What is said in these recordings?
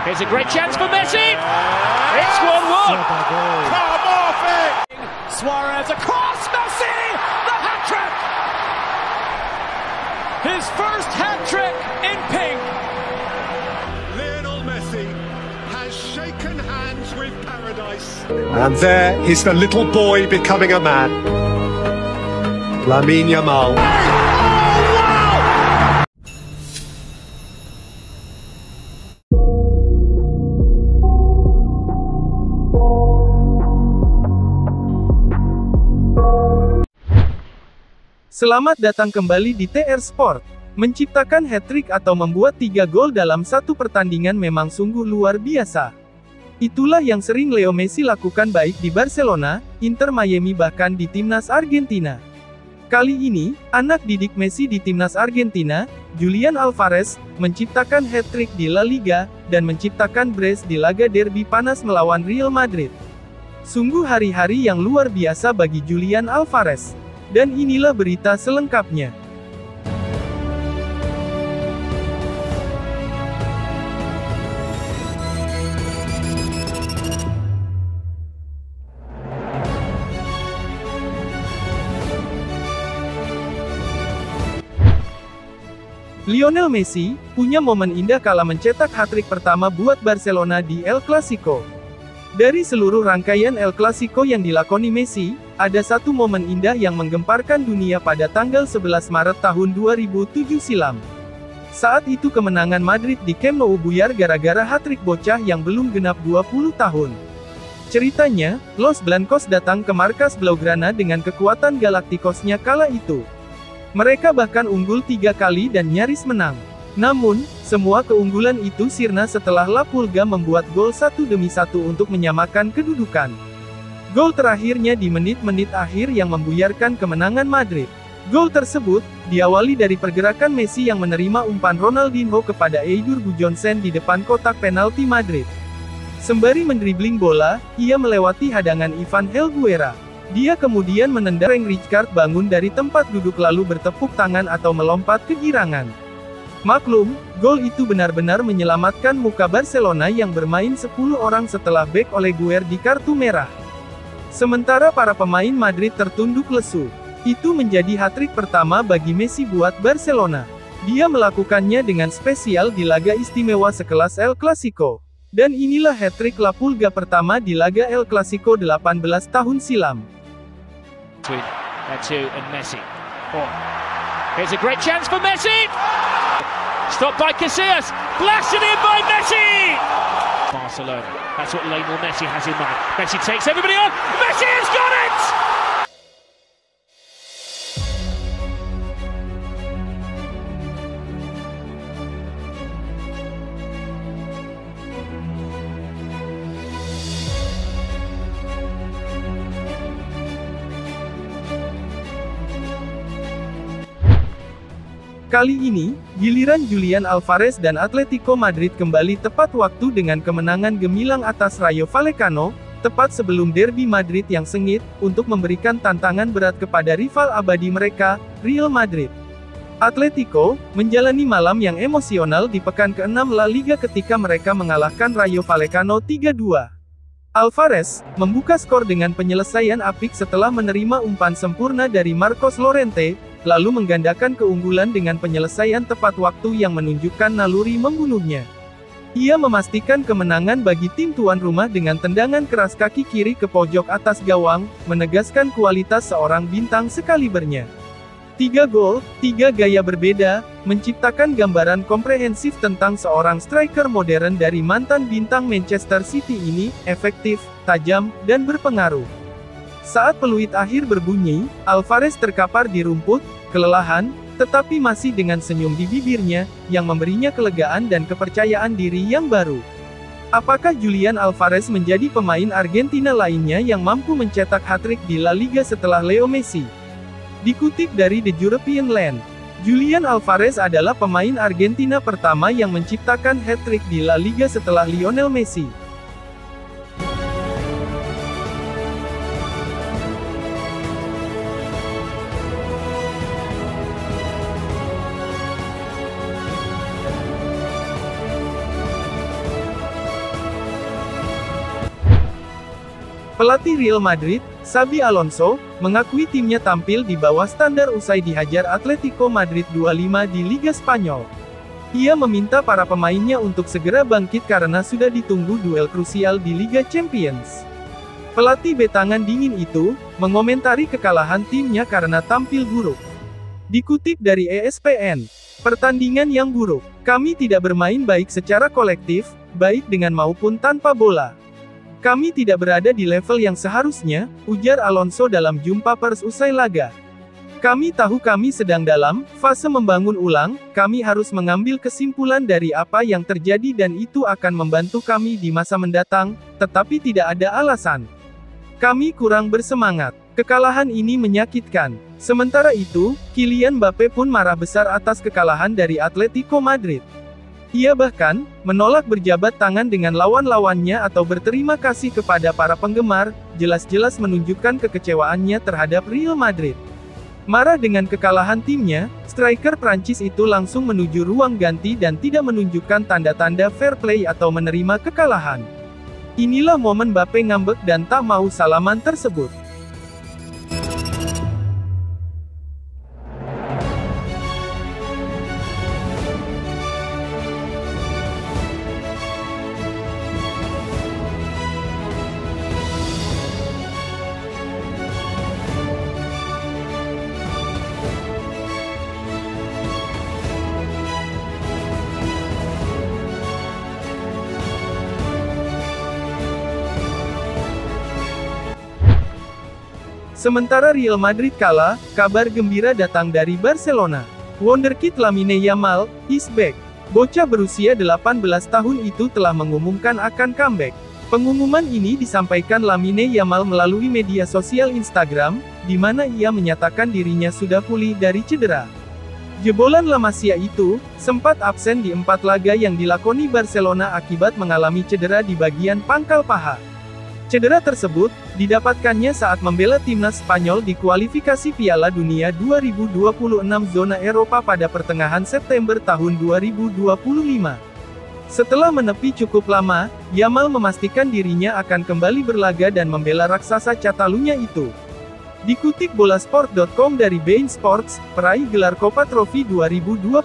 Here's a great chance for Messi. It's 1-1. Come off it! Suarez across Messi. The hat-trick. His first hat-trick in pink. Lionel Messi has shaken hands with paradise. And there is the little boy becoming a man. Lamine Yamal. Selamat datang kembali di TR Sport. Menciptakan hat-trick atau membuat 3 gol dalam satu pertandingan memang sungguh luar biasa. Itulah yang sering Leo Messi lakukan baik di Barcelona, Inter Miami bahkan di timnas Argentina. Kali ini, anak didik Messi di timnas Argentina, Julian Alvarez, menciptakan hat-trick di La Liga, dan menciptakan brace di laga derby panas melawan Real Madrid. Sungguh hari-hari yang luar biasa bagi Julian Alvarez. Dan inilah berita selengkapnya. Lionel Messi punya momen indah kala mencetak hat-trick pertama buat Barcelona di El Clasico. Dari seluruh rangkaian El Clasico yang dilakoni Messi, ada satu momen indah yang menggemparkan dunia pada tanggal 11 Maret tahun 2007 silam. Saat itu kemenangan Madrid di Camp Nou buyar gara-gara hat-trick bocah yang belum genap 20 tahun. Ceritanya, Los Blancos datang ke markas Blaugrana dengan kekuatan Galacticosnya kala itu. Mereka bahkan unggul 3 kali dan nyaris menang. Namun, semua keunggulan itu sirna setelah La Pulga membuat gol 1-1 untuk menyamakan kedudukan. Gol terakhirnya di menit-menit akhir yang membuyarkan kemenangan Madrid. Gol tersebut diawali dari pergerakan Messi yang menerima umpan Ronaldinho kepada Eidur Gudjohnsen di depan kotak penalti Madrid. Sembari mendribling bola, ia melewati hadangan Ivan Helguera. Dia kemudian menendang Rijkaard bangun dari tempat duduk lalu bertepuk tangan atau melompat kegirangan. Maklum, gol itu benar-benar menyelamatkan muka Barcelona yang bermain 10 orang setelah bek Oleguer di kartu merah. Sementara para pemain Madrid tertunduk lesu. Itu menjadi hat-trick pertama bagi Messi buat Barcelona. Dia melakukannya dengan spesial di laga istimewa sekelas El Clasico. Dan inilah hat-trick La Pulga pertama di laga El Clasico 18 tahun silam. Here's a great chance for Messi. Stopped by Casillas, blasted in by Messi! Barcelona, that's what Lionel Messi has in mind. Messi takes everybody on, Messi has got it! Kali ini, giliran Julian Alvarez dan Atletico Madrid kembali tepat waktu dengan kemenangan gemilang atas Rayo Vallecano, tepat sebelum derby Madrid yang sengit, untuk memberikan tantangan berat kepada rival abadi mereka, Real Madrid. Atletico menjalani malam yang emosional di pekan ke-6 La Liga ketika mereka mengalahkan Rayo Vallecano 3-2. Alvarez membuka skor dengan penyelesaian apik setelah menerima umpan sempurna dari Marcos Llorente, lalu menggandakan keunggulan dengan penyelesaian tepat waktu yang menunjukkan naluri membunuhnya. Ia memastikan kemenangan bagi tim tuan rumah dengan tendangan keras kaki kiri ke pojok atas gawang, menegaskan kualitas seorang bintang sekalibernya. 3 gol, 3 gaya berbeda, menciptakan gambaran komprehensif tentang seorang striker modern dari mantan bintang Manchester City ini, efektif, tajam, dan berpengaruh. Saat peluit akhir berbunyi, Alvarez terkapar di rumput, kelelahan, tetapi masih dengan senyum di bibirnya, yang memberinya kelegaan dan kepercayaan diri yang baru. Apakah Julian Alvarez menjadi pemain Argentina lainnya yang mampu mencetak hat-trick di La Liga setelah Leo Messi? Dikutip dari The European Land, Julian Alvarez adalah pemain Argentina pertama yang menciptakan hat-trick di La Liga setelah Lionel Messi. Pelatih Real Madrid, Xabi Alonso, mengakui timnya tampil di bawah standar usai dihajar Atletico Madrid 2-5 di Liga Spanyol. Ia meminta para pemainnya untuk segera bangkit karena sudah ditunggu duel krusial di Liga Champions. Pelatih betangan dingin itu, mengomentari kekalahan timnya karena tampil buruk. Dikutip dari ESPN, pertandingan yang buruk. Kami tidak bermain baik secara kolektif, baik dengan maupun tanpa bola. Kami tidak berada di level yang seharusnya, ujar Alonso dalam jumpa pers usai laga. Kami tahu kami sedang dalam fase membangun ulang, kami harus mengambil kesimpulan dari apa yang terjadi dan itu akan membantu kami di masa mendatang, tetapi tidak ada alasan. Kami kurang bersemangat. Kekalahan ini menyakitkan. Sementara itu, Kylian Mbappe pun marah besar atas kekalahan dari Atletico Madrid. Ia bahkan menolak berjabat tangan dengan lawan-lawannya atau berterima kasih kepada para penggemar, jelas-jelas menunjukkan kekecewaannya terhadap Real Madrid. Marah dengan kekalahan timnya, striker Prancis itu langsung menuju ruang ganti dan tidak menunjukkan tanda-tanda fair play atau menerima kekalahan. Inilah momen Mbappe ngambek dan tak mau salaman tersebut. Sementara Real Madrid kalah, kabar gembira datang dari Barcelona. Wonderkid Lamine Yamal is back. Bocah berusia 18 tahun itu telah mengumumkan akan comeback. Pengumuman ini disampaikan Lamine Yamal melalui media sosial Instagram, di mana ia menyatakan dirinya sudah pulih dari cedera. Jebolan La Masia itu sempat absen di 4 laga yang dilakoni Barcelona akibat mengalami cedera di bagian pangkal paha. Cedera tersebut didapatkannya saat membela timnas Spanyol di kualifikasi Piala Dunia 2026 zona Eropa pada pertengahan September tahun 2025. Setelah menepi cukup lama, Yamal memastikan dirinya akan kembali berlaga dan membela raksasa Catalunya itu. Dikutip bolasport.com dari beIN Sports, peraih gelar Copa Trophy 2025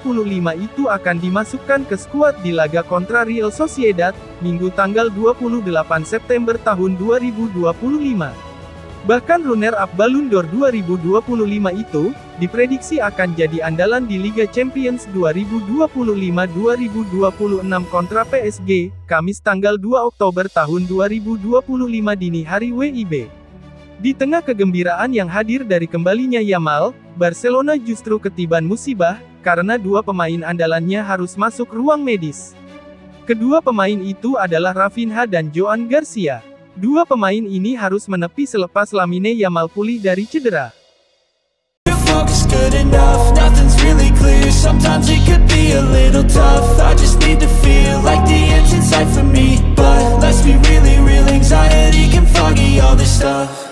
itu akan dimasukkan ke skuad di laga kontra Real Sociedad, Minggu tanggal 28 September tahun 2025. Bahkan runner-up Ballon d'Or 2025 itu, diprediksi akan jadi andalan di Liga Champions 2025-2026 kontra PSG, Kamis tanggal 2 Oktober tahun 2025 dini hari WIB. Di tengah kegembiraan yang hadir dari kembalinya Yamal, Barcelona justru ketiban musibah, karena dua pemain andalannya harus masuk ruang medis. Kedua pemain itu adalah Rafinha dan Joan Garcia. Dua pemain ini harus menepi selepas Lamine Yamal pulih dari cedera. Let's be real, anxiety can foggy all this stuff.